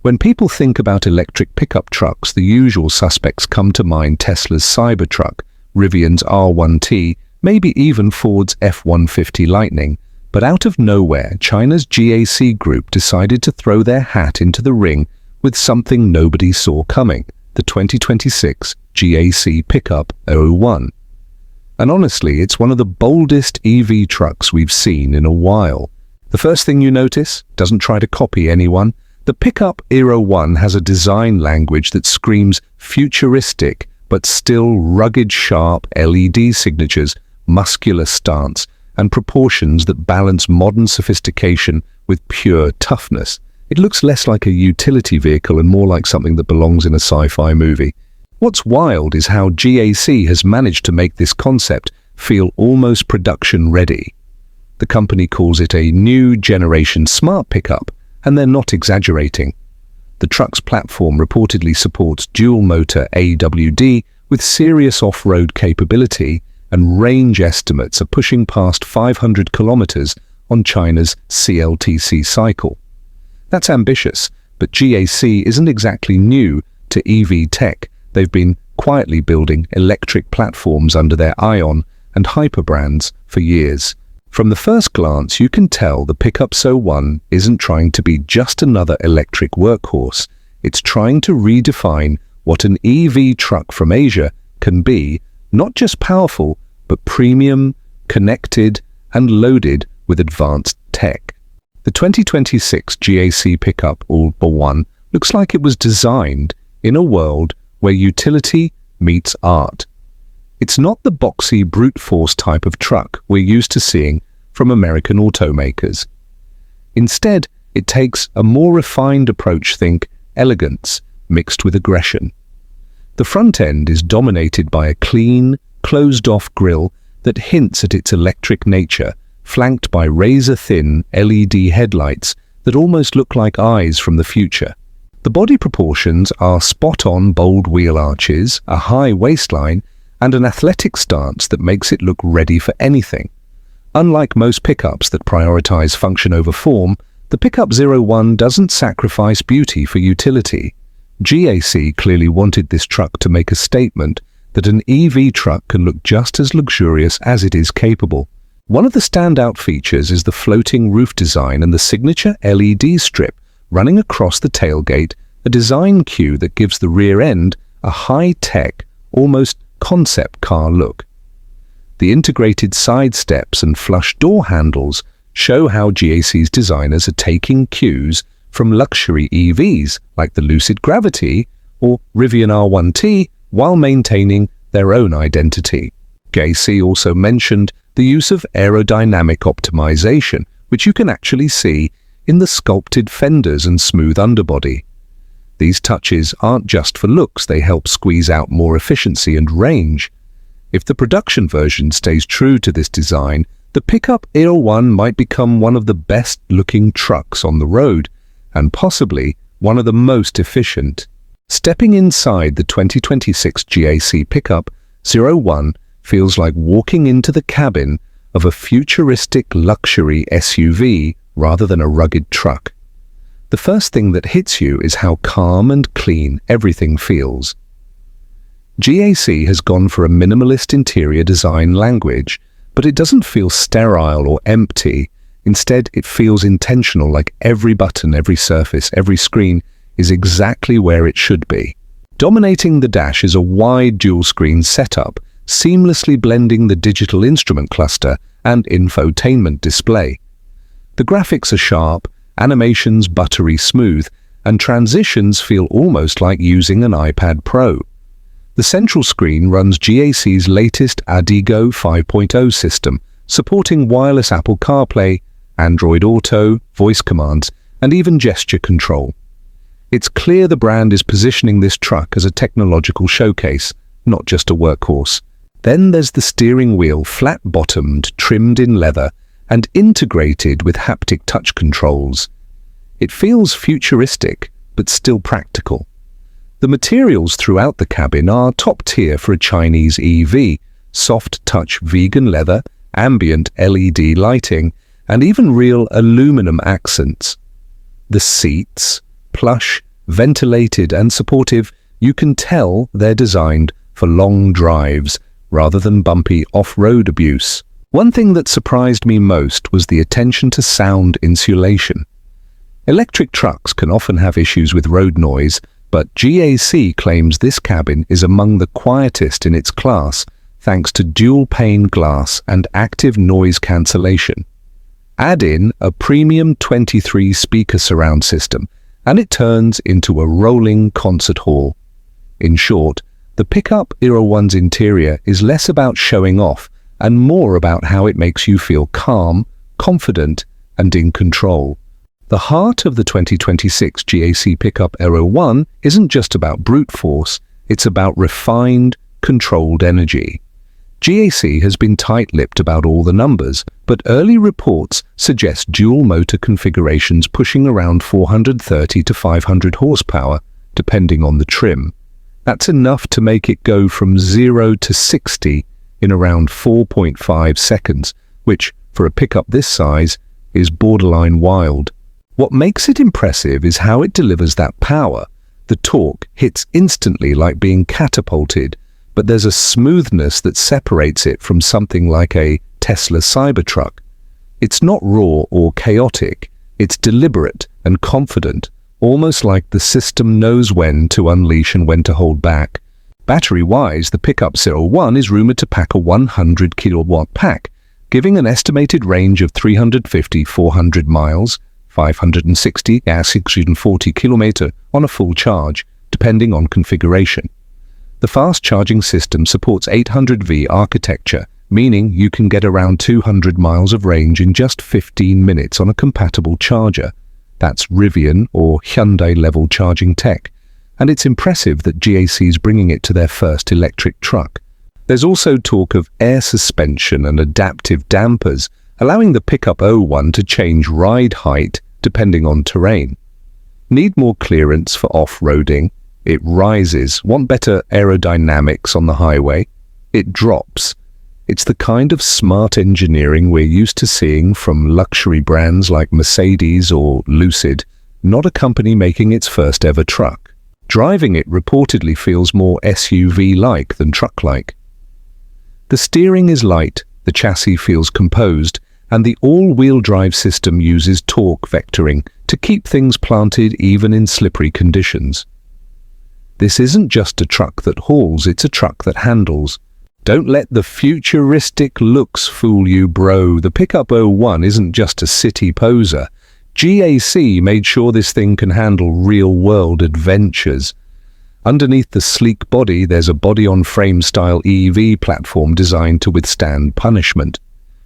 When people think about electric pickup trucks, the usual suspects come to mind: Tesla's Cybertruck, Rivian's R1T, maybe even Ford's F-150 Lightning. But out of nowhere, China's GAC group decided to throw their hat into the ring with something nobody saw coming: the 2026 GAC Pickup 01. And honestly, it's one of the boldest EV trucks we've seen in a while. The first thing you notice: doesn't try to copy anyone. The Pickup 01 has a design language that screams futuristic, but still rugged, sharp LED signatures, muscular stance, and proportions that balance modern sophistication with pure toughness. It looks less like a utility vehicle and more like something that belongs in a sci-fi movie. What's wild is how GAC has managed to make this concept feel almost production-ready. The company calls it a new generation smart pickup, and they're not exaggerating. The truck's platform reportedly supports dual-motor AWD with serious off-road capability, and range estimates are pushing past 500 kilometers on China's CLTC cycle. That's ambitious, but GAC isn't exactly new to EV tech. They've been quietly building electric platforms under their Ion and Hyper brands for years. From the first glance, you can tell the Pickup 01 isn't trying to be just another electric workhorse. It's trying to redefine what an EV truck from Asia can be: not just powerful, but premium, connected, and loaded with advanced tech. The 2026 GAC Pickup 01 looks like it was designed in a world where utility meets art. It's not the boxy brute force type of truck we're used to seeing from American automakers. Instead, it takes a more refined approach: think elegance mixed with aggression. The front end is dominated by a clean, closed-off grille that hints at its electric nature, flanked by razor-thin LED headlights that almost look like eyes from the future. The body proportions are spot-on: bold wheel arches, a high waistline, and an athletic stance that makes it look ready for anything. Unlike most pickups that prioritize function over form, the Pickup 01 doesn't sacrifice beauty for utility. GAC clearly wanted this truck to make a statement that an EV truck can look just as luxurious as it is capable. One of the standout features is the floating roof design and the signature LED strip running across the tailgate, a design cue that gives the rear end a high-tech, almost concept car look. The integrated side steps and flush door handles show how GAC's designers are taking cues from luxury EVs like the Lucid Gravity or Rivian R1T while maintaining their own identity. GAC also mentioned the use of aerodynamic optimization, which you can actually see in the sculpted fenders and smooth underbody. These touches aren't just for looks, they help squeeze out more efficiency and range. If the production version stays true to this design, the Pickup 01 might become one of the best-looking trucks on the road, and possibly one of the most efficient. Stepping inside the 2026 GAC Pickup 01 feels like walking into the cabin of a futuristic luxury SUV rather than a rugged truck. The first thing that hits you is how calm and clean everything feels. GAC has gone for a minimalist interior design language, but it doesn't feel sterile or empty. Instead, it feels intentional, like every button, every surface, every screen is exactly where it should be. Dominating the dash is a wide dual-screen setup, seamlessly blending the digital instrument cluster and infotainment display. The graphics are sharp, animations buttery smooth, and transitions feel almost like using an iPad Pro. The central screen runs GAC's latest ADiGO 5.0 system, supporting wireless Apple CarPlay, Android Auto, voice commands, and even gesture control. It's clear the brand is positioning this truck as a technological showcase, not just a workhorse. Then there's the steering wheel, flat-bottomed, trimmed in leather, and integrated with haptic touch controls. It feels futuristic, but still practical. The materials throughout the cabin are top tier for a Chinese EV: soft touch vegan leather, ambient LED lighting, and even real aluminum accents. The seats, plush ventilated and supportive, you can tell they're designed for long drives rather than bumpy off-road abuse. One thing that surprised me most was the attention to sound insulation. Electric trucks can often have issues with road noise, but GAC claims this cabin is among the quietest in its class thanks to dual-pane glass and active noise cancellation. Add in a premium 23-speaker surround system, and it turns into a rolling concert hall. In short, the Pickup R1's interior is less about showing off and more about how it makes you feel calm, confident, and in control. The heart of the 2026 GAC Pickup R1 isn't just about brute force, it's about refined, controlled energy. GAC has been tight-lipped about all the numbers, but early reports suggest dual-motor configurations pushing around 430 to 500 horsepower, depending on the trim. That's enough to make it go from 0 to 60 in around 4.5 seconds, which, for a pickup this size, is borderline wild. What makes it impressive is how it delivers that power. The torque hits instantly like being catapulted, but there's a smoothness that separates it from something like a Tesla Cybertruck. It's not raw or chaotic, it's deliberate and confident, almost like the system knows when to unleash and when to hold back. Battery-wise, the Pickup R1 is rumored to pack a 100 kilowatt pack, giving an estimated range of 350-400 miles, 560-640 km on a full charge, depending on configuration. The fast charging system supports 800V architecture, meaning you can get around 200 miles of range in just 15 minutes on a compatible charger. That's Rivian or Hyundai level charging tech, and it's impressive that GAC is bringing it to their first electric truck. There's also talk of air suspension and adaptive dampers, allowing the Pickup R1 to change ride height depending on terrain. Need more clearance for off-roading? It rises. Want better aerodynamics on the highway? It drops. It's the kind of smart engineering we're used to seeing from luxury brands like Mercedes or Lucid, not a company making its first ever truck. Driving it reportedly feels more SUV-like than truck-like. The steering is light, the chassis feels composed, and the all-wheel drive system uses torque vectoring to keep things planted even in slippery conditions. This isn't just a truck that hauls, it's a truck that handles. Don't let the futuristic looks fool you, bro. The Pickup R1 isn't just a city poser. GAC made sure this thing can handle real-world adventures. Underneath the sleek body, there's a body-on-frame style EV platform designed to withstand punishment.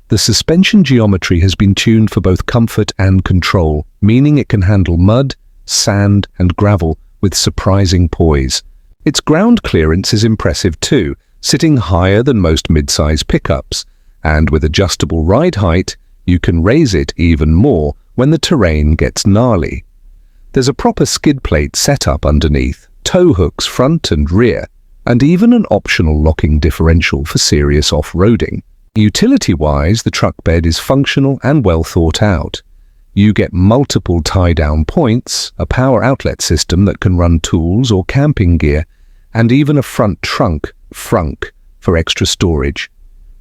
The suspension geometry has been tuned for both comfort and control, meaning it can handle mud, sand, and gravel with surprising poise. Its ground clearance is impressive too, sitting higher than most mid-size pickups, and with adjustable ride height, you can raise it even more when the terrain gets gnarly. There's a proper skid plate setup underneath, tow hooks front and rear, and even an optional locking differential for serious off-roading. Utility-wise, the truck bed is functional and well thought out. You get multiple tie-down points, a power outlet system that can run tools or camping gear, and even a front trunk, frunk, for extra storage.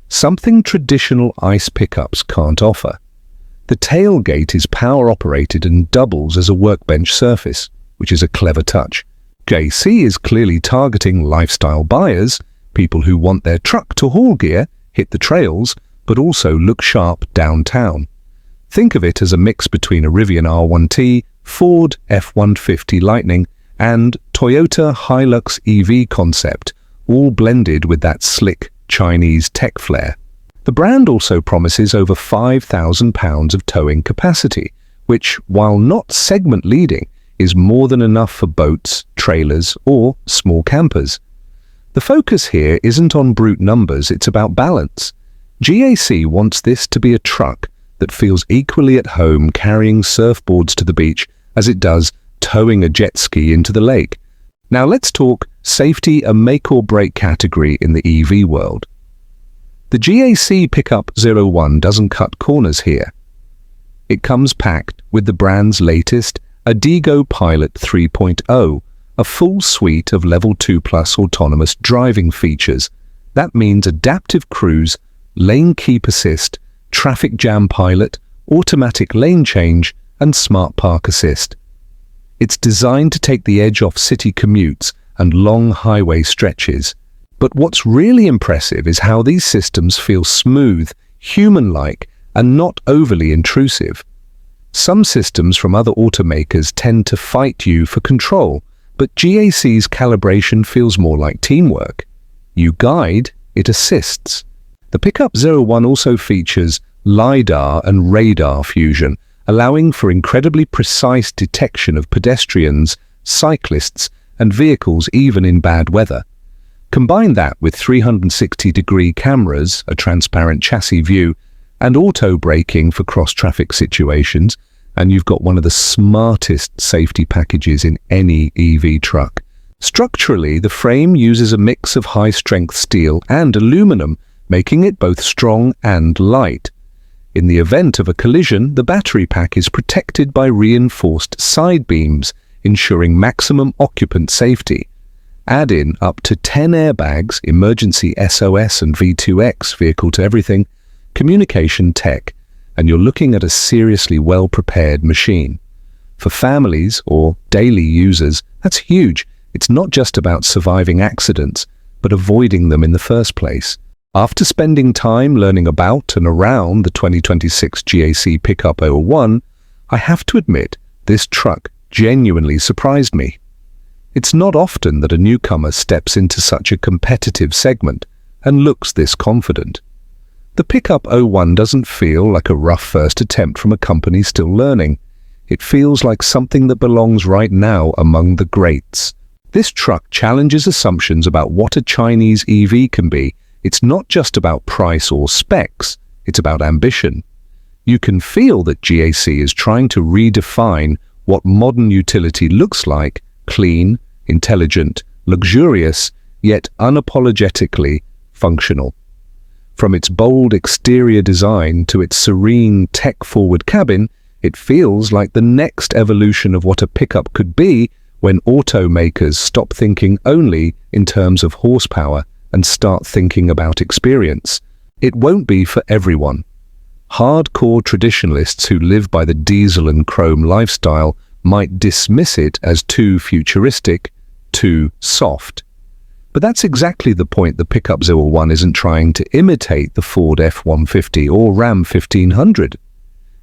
Something traditional ICE pickups can't offer. The tailgate is power-operated and doubles as a workbench surface, which is a clever touch. GAC is clearly targeting lifestyle buyers, people who want their truck to haul gear, hit the trails, but also look sharp downtown. Think of it as a mix between a Rivian R1T, Ford F-150 Lightning, and Toyota Hilux EV concept, all blended with that slick Chinese tech flair. The brand also promises over 5,000 pounds of towing capacity, which, while not segment-leading, is more than enough for boats, trailers, or small campers. The focus here isn't on brute numbers, it's about balance. GAC wants this to be a truck that feels equally at home carrying surfboards to the beach as it does towing a jet ski into the lake. Now let's talk safety, a make-or-break category in the EV world. The GAC Pickup R1 doesn't cut corners here. It comes packed with the brand's latest ADiGO Pilot 3.0, a full suite of Level 2 Plus autonomous driving features. That means adaptive cruise, lane keep assist, traffic jam pilot, automatic lane change, and smart park assist. It's designed to take the edge off city commutes and long highway stretches. But what's really impressive is how these systems feel smooth, human-like, and not overly intrusive. Some systems from other automakers tend to fight you for control, but GAC's calibration feels more like teamwork. You guide, it assists. The Pickup 01 also features LiDAR and radar fusion, allowing for incredibly precise detection of pedestrians, cyclists, and vehicles even in bad weather. Combine that with 360-degree cameras, a transparent chassis view, and auto braking for cross-traffic situations, and you've got one of the smartest safety packages in any EV truck. Structurally, the frame uses a mix of high-strength steel and aluminum, making it both strong and light. In the event of a collision, the battery pack is protected by reinforced side beams, ensuring maximum occupant safety. Add in up to 10 airbags, emergency SOS and V2X, vehicle to everything, communication tech, and you're looking at a seriously well-prepared machine. For families or daily users, that's huge. It's not just about surviving accidents, but avoiding them in the first place. After spending time learning about and around the 2026 GAC Pickup 01, I have to admit, this truck genuinely surprised me. It's not often that a newcomer steps into such a competitive segment and looks this confident. The Pickup 01 doesn't feel like a rough first attempt from a company still learning. It feels like something that belongs right now among the greats. This truck challenges assumptions about what a Chinese EV can be. It's not just about price or specs, it's about ambition. You can feel that GAC is trying to redefine what modern utility looks like: clean, intelligent, luxurious, yet unapologetically functional. From its bold exterior design to its serene tech-forward cabin, it feels like the next evolution of what a pickup could be when automakers stop thinking only in terms of horsepower and start thinking about experience. It won't be for everyone. Hardcore traditionalists who live by the diesel and chrome lifestyle might dismiss it as too futuristic, too soft. But that's exactly the point the Pickup 01 isn't trying to imitate the Ford F-150 or Ram 1500.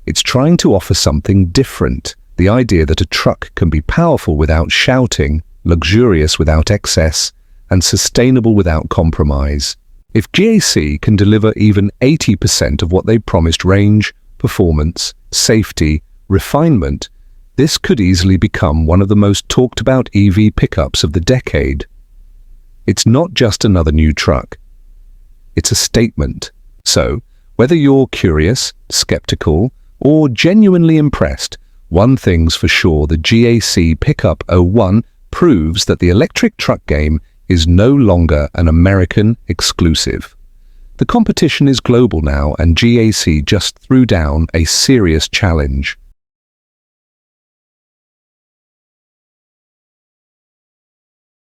It's trying to offer something different, the idea that a truck can be powerful without shouting, luxurious without excess, and sustainable without compromise. If GAC can deliver even 80% of what they promised: range, performance, safety, refinement, this could easily become one of the most talked about EV pickups of the decade. It's not just another new truck. It's a statement. So, whether you're curious, skeptical, or genuinely impressed, one thing's for sure: the GAC Pickup 01 proves that the electric truck game is no longer an American exclusive. The competition is global now, and GAC just threw down a serious challenge.